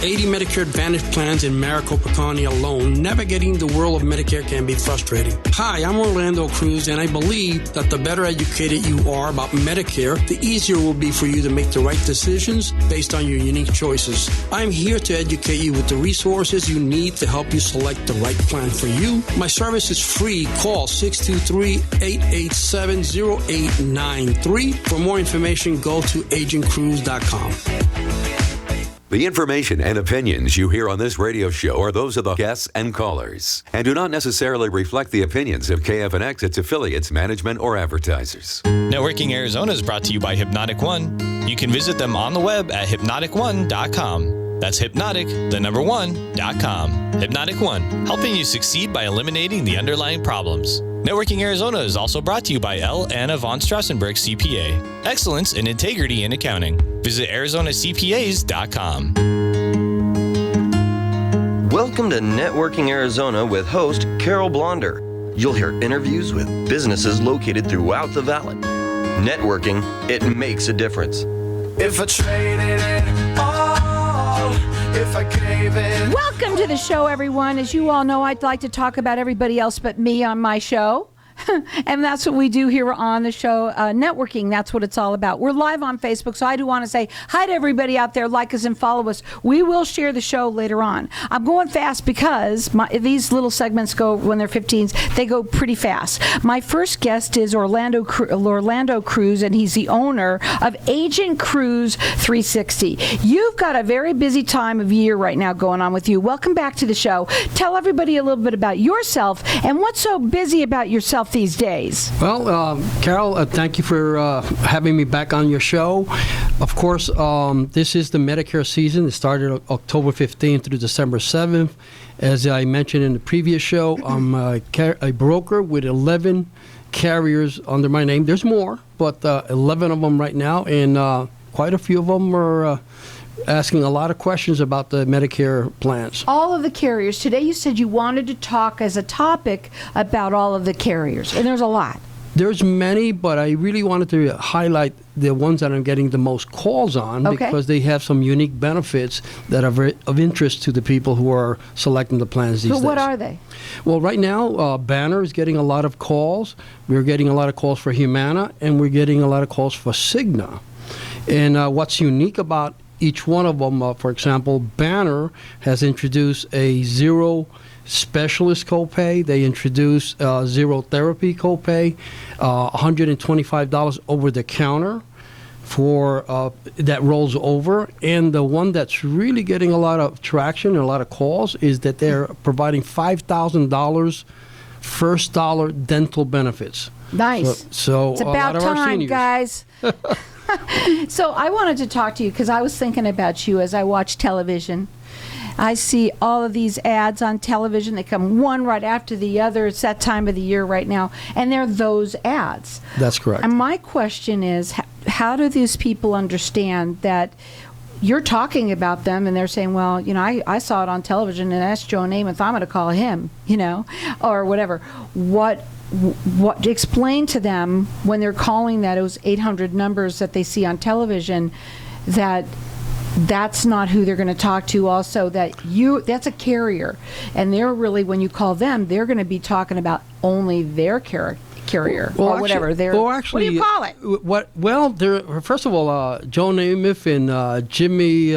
80 Medicare Advantage plans in Maricopa County alone, navigating the world of Medicare can be frustrating. Hi, I'm Orlando Cruz, and I believe that the better educated you are about Medicare, the easier it will be for you to make the right decisions based on your unique choices. I'm here to educate you with the resources you need to help you select the right plan for you. My service is free. Call 623-887-0893. For more information, go to agentcruz.com. The information and opinions you hear on this radio show are those of the guests and callers and do not necessarily reflect the opinions of KFNX, its affiliates, management, or advertisers. Networking Arizona is brought to you by Hypnotic One. You can visit them on the web at hypnotic1.com. That's hypnotic1.com. Hypnotic One, helping you succeed by eliminating the underlying problems. Networking Arizona is also brought to you by L. Anna von Strassenberg CPA. Excellence in integrity in accounting. Visit ArizonaCPAs.com. Welcome to Networking Arizona with host Carol Blonder. You'll hear interviews with businesses located throughout the valley. Networking, it makes a difference. If I traded it all, if I gave it. Welcome to the show, everyone. As you all know, I'd like to talk about everybody else but me on my show. And that's what we do here on the show. Networking, that's what it's all about. We're live on Facebook, so I do want to say hi to everybody out there. Like us and follow us. We will share the show later on. I'm going fast because these little segments go, when they're 15s, they go pretty fast. My first guest is Orlando Cruz, and he's the owner of Agent Cruz 360. You've got a very busy time of year right now going on with you. Welcome back to the show. Tell everybody a little bit about yourself and what's so busy about yourself these days. Well, Carol, thank you for having me back on your show. Of course, this is the Medicare season. It started October 15th through December 7th. As I mentioned in the previous show, I'm a broker with 11 carriers under my name. There's more, but 11 of them right now, and quite a few of them are asking a lot of questions about the Medicare plans. All of the carriers. Today you said you wanted to talk as a topic about all of the carriers, and there's a lot. There's many, but I really wanted to highlight the ones that I'm getting the most calls on, because they have some unique benefits that are very of interest to the people who are selecting the plans these days. So what are they? Well, right now, Banner is getting a lot of calls. We're getting a lot of calls for Humana, and we're getting a lot of calls for Cigna. And what's unique about each one of them, for example, Banner has introduced a zero specialist copay. They introduced zero therapy copay, $125 over the counter for that rolls over. And the one that's really getting a lot of traction and a lot of calls is that they're providing $5,000 first dollar dental benefits. Nice. So it's about time, guys. So I wanted to talk to you because I was thinking about you as I watch television. I see all of these ads on television. They come one right after the other. It's that time of the year right now. And they're those ads. That's correct. And my question is, how do these people understand that you're talking about them and they're saying, well, you know, I saw it on television and that's Joe Namath. I'm going to call him, you know, or whatever. What explain to them when they're calling those 800 numbers that they see on television that's not who they're going to talk to. Also, that's a carrier, and they're really, when you call them, they're going to be talking about only their carrier or whatever. What do you call it? First of all, Joe Namath and Jimmy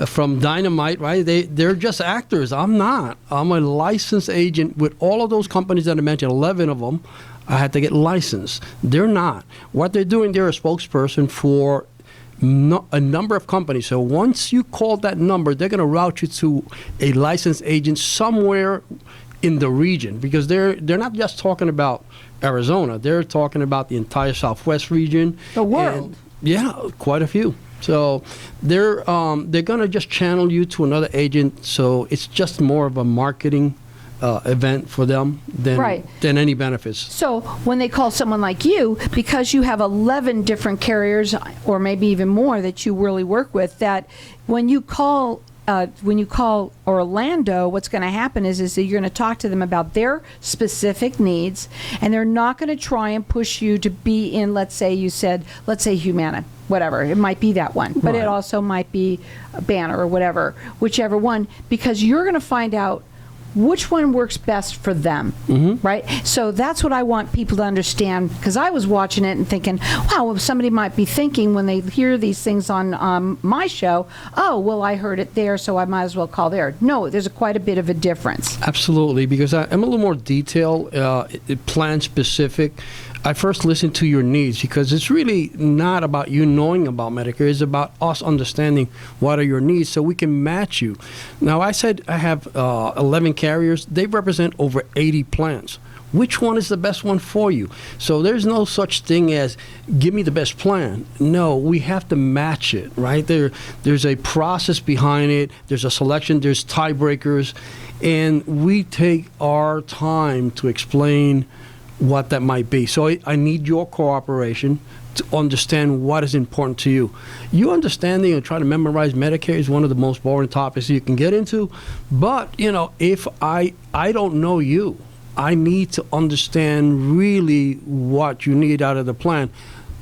from Dynamite, right? They're just actors. I'm not. I'm a licensed agent with all of those companies that I mentioned, 11 of them. I had to get licensed. They're not. What they're doing, they're a spokesperson for a number of companies. So once you call that number, they're going to route you to a licensed agent somewhere in the region, because they're not just talking about Arizona. They're talking about the entire Southwest region. The world. Yeah, quite a few. So they're going to just channel you to another agent. So it's just more of a marketing event for them than any benefits. So when they call someone like you, because you have 11 different carriers, or maybe even more that you really work with, that when you call Orlando, what's going to happen is that you're going to talk to them about their specific needs, and they're not going to try and push you to be in, let's say Humana. whatever. It might be that one, but Right. it also might be a Banner or whatever, whichever one, because you're going to find out which one works best for them, right? So that's what I want people to understand, because I was watching it and thinking, wow, well, somebody might be thinking when they hear these things on my show, oh, well, I heard it there, so I might as well call there. No, there's quite a bit of a difference. Absolutely, because I'm a little more detailed, plan specific. I first listen to your needs, because it's really not about you knowing about Medicare. It's about us understanding what are your needs so we can match you. Now, I said I have 11 carriers. They represent over 80 plans. Which one is the best one for you? So there's no such thing as give me the best plan. No, we have to match it, right? There's a process behind it. There's a selection. There's tiebreakers. And we take our time to explain what that might be. So I need your cooperation to understand what is important to you. You understanding and trying to memorize Medicare is one of the most boring topics you can get into. But, if I don't know you, I need to understand really what you need out of the plan.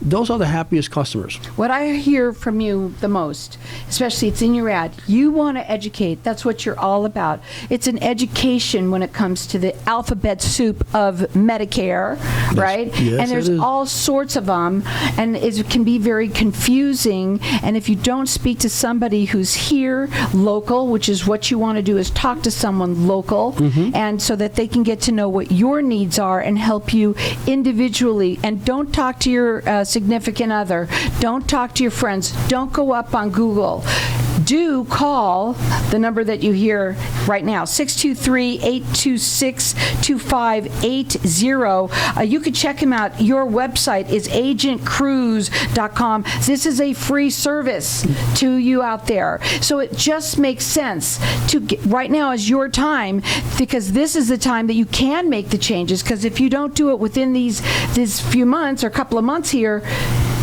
Those are the happiest customers. What I hear from you the most, especially it's in your ad, you want to educate. That's what you're all about. It's an education when it comes to the alphabet soup of Medicare, right? Yes, and there's it is. all sorts of them, and it can be very confusing. And if you don't speak to somebody who's here, local, which is what you want to do, is talk to someone local, and so that they can get to know what your needs are and help you individually. And don't talk to your significant other. Don't talk to your friends. Don't go up on Google. Do call the number that you hear right now, 623-826-2580. You can check him out. Your website is agentcruz.com. This is a free service to you out there. So it just makes sense to get, right now is your time, because this is the time that you can make the changes, because if you don't do it within these few months or couple of months here,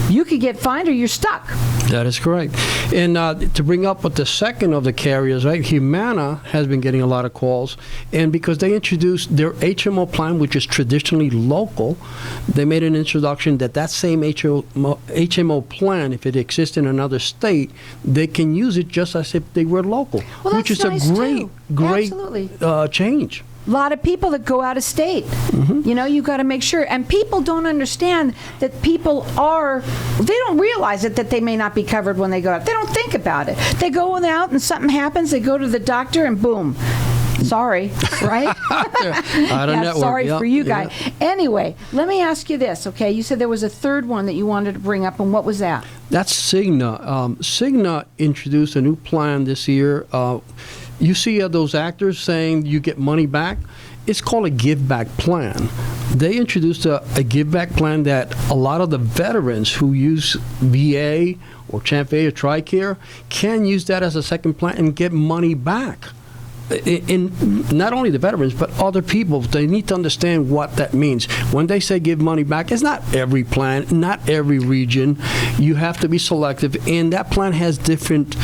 you could get fined or you're stuck. That is correct. And to bring up with the second of the carriers, right, Humana has been getting a lot of calls. And because they introduced their HMO plan, which is traditionally local, they made an introduction that same HMO plan, if it exists in another state, they can use it just as if they were local, Well, which that's is nice a too. great Absolutely. change. A lot of people that go out of state. You got to make sure. And people don't understand that they don't realize it, that they may not be covered when they go out. They don't think about it. They go out and something happens, they go to the doctor and boom. Sorry, right? Out of network. Sorry Yep, for you guys. yep. Anyway, let me ask you this, okay? You said there was a third one that you wanted to bring up, and what was that? That's Cigna. Cigna introduced a new plan this year. You see those actors saying you get money back? It's called a give back plan. They introduced a give back plan that a lot of the veterans who use VA or Champ VA or TRICARE can use that as a second plan and get money back. In not only the veterans, but other people, they need to understand what that means. When they say give money back, it's not every plan, not every region. You have to be selective, and that plan has different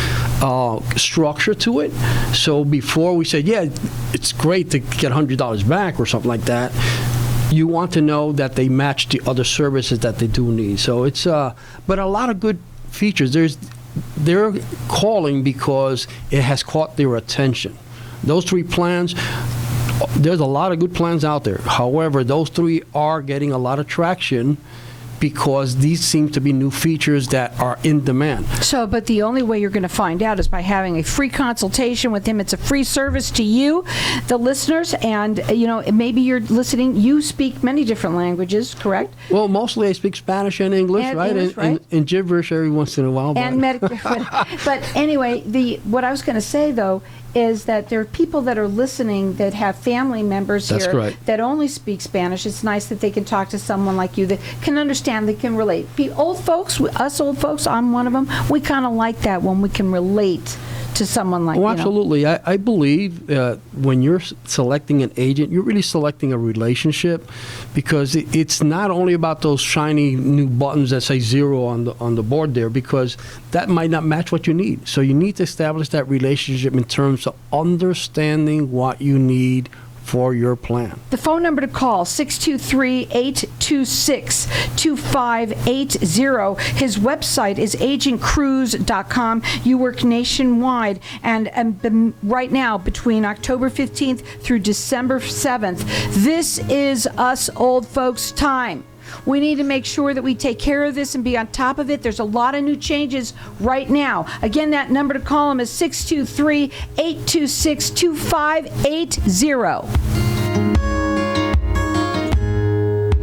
structure to it. So before we say, yeah, it's great to get $100 back or something like that, you want to know that they match the other services that they do need. So it's, but a lot of good features. They're calling because it has caught their attention. Those three plans, there's a lot of good plans out there. However, those three are getting a lot of traction because these seem to be new features that are in demand. So, but the only way you're going to find out is by having a free consultation with him. It's a free service to you, the listeners, and maybe you're listening. You speak many different languages, correct? Well, mostly I speak Spanish and English, And right? English, right? And gibberish every once in a while. And Medicare. But anyway, what I was going to say though is that there are people that are listening that have family members That's here correct. that only speak Spanish. It's nice that they can talk to someone like you that can understand, they can relate. Old folks, us old folks, I'm one of them, we kind of like that when we can relate to someone like Oh, absolutely. I believe when you're selecting an agent, you're really selecting a relationship, because it's not only about those shiny new buttons that say 0 on the board there, because that might not match what you need. So you need to establish that relationship in terms of understanding what you need for your plan. The phone number to call, 623-826-2580. His website is agentcruz.com. You work nationwide, and right now, between October 15th through December 7th, this is us old folks' time. We need to make sure that we take care of this and be on top of it. There's a lot of new changes right now. Again, that number to call him is 623-826-2580.